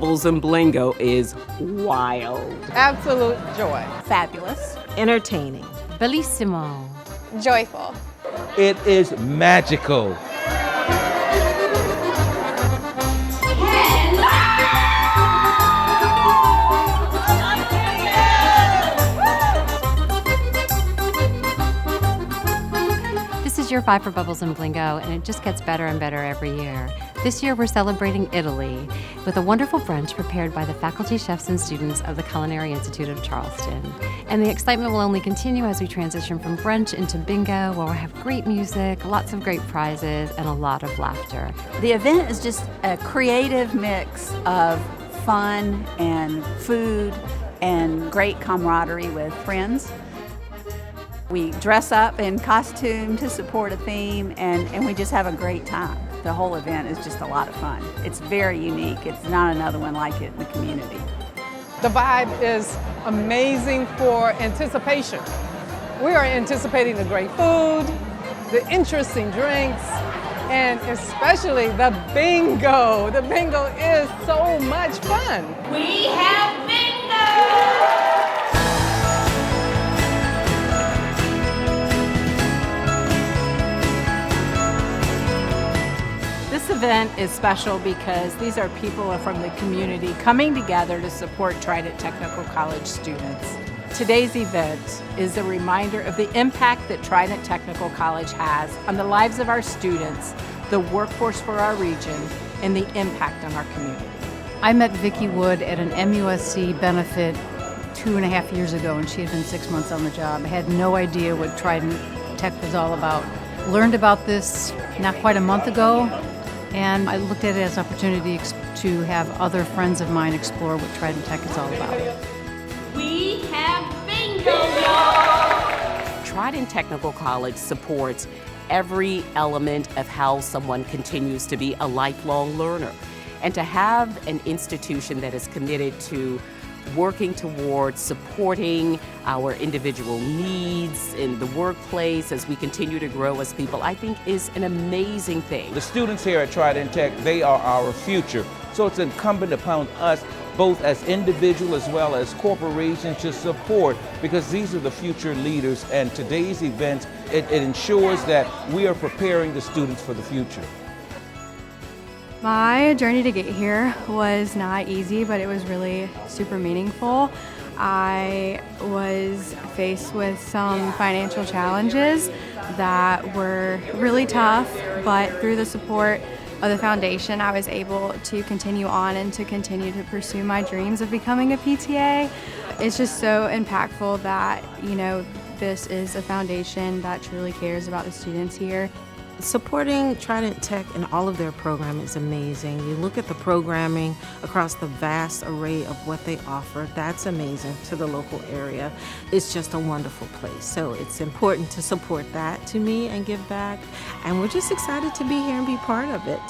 Bubbles and Blingo is wild. Absolute joy. Fabulous. Entertaining. Bellissimo. Joyful. It is magical. This is year 5 for Bubbles and Blingo, and it just gets better and better every year. This year we're celebrating Italy with a wonderful brunch prepared by the faculty, chefs, and students of the Culinary Institute of Charleston. And the excitement will only continue as we transition from brunch into bingo, where we'll have great music, lots of great prizes, and a lot of laughter. The event is just a creative mix of fun and food and great camaraderie with friends. We dress up in costume to support a theme, and we just have a great time. The whole event is just a lot of fun. It's very unique. It's not another one like it in the community. The vibe is amazing for anticipation. We are anticipating the great food, the interesting drinks, and especially the bingo. The bingo is so much fun. We have bingo! This event is special because these are people from the community coming together to support Trident Technical College students. Today's event is a reminder of the impact that Trident Technical College has on the lives of our students, the workforce for our region, and the impact on our community. I met Vicki Wood at an MUSC benefit 2.5 years ago, and she had been 6 months on the job. I had no idea what Trident Tech was all about. Learned about this not quite a month ago, and I looked at it as an opportunity to have other friends of mine explore what Trident Tech is all about. We have bingo! Trident Technical College supports every element of how someone continues to be a lifelong learner. And to have an institution that is committed to working towards supporting our individual needs in the workplace as we continue to grow as people, I think is an amazing thing. The students here at Trident Tech, they are our future. So it's incumbent upon us, both as individuals as well as corporations, to support, because these are the future leaders, and today's event, it ensures that we are preparing the students for the future. My journey to get here was not easy, but it was really super meaningful. I was faced with some financial challenges that were really tough, but through the support of the foundation, I was able to continue on and to continue to pursue my dreams of becoming a PTA. It's just so impactful that, this is a foundation that truly cares about the students here. Supporting Trident Tech and all of their programming is amazing. You look at the programming across the vast array of what they offer, that's amazing to the local area. It's just a wonderful place. So it's important to support that to me and give back. And we're just excited to be here and be part of it.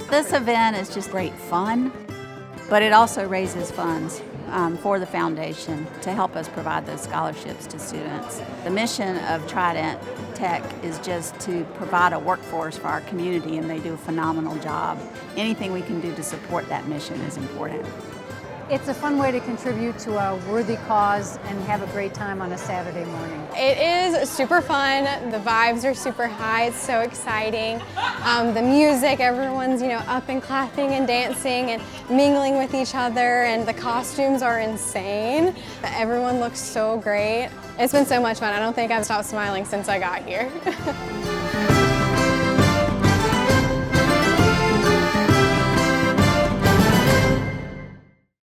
This event is just great fun, but it also raises funds for the foundation to help us provide those scholarships to students. The mission of Trident Tech is just to provide a workforce for our community, and they do a phenomenal job. Anything we can do to support that mission is important. It's a fun way to contribute to a worthy cause and have a great time on a Saturday morning. It is super fun. The vibes are super high. It's so exciting. The music, everyone's up and clapping and dancing and mingling with each other, and the costumes are insane. Everyone looks so great. It's been so much fun. I don't think I've stopped smiling since I got here.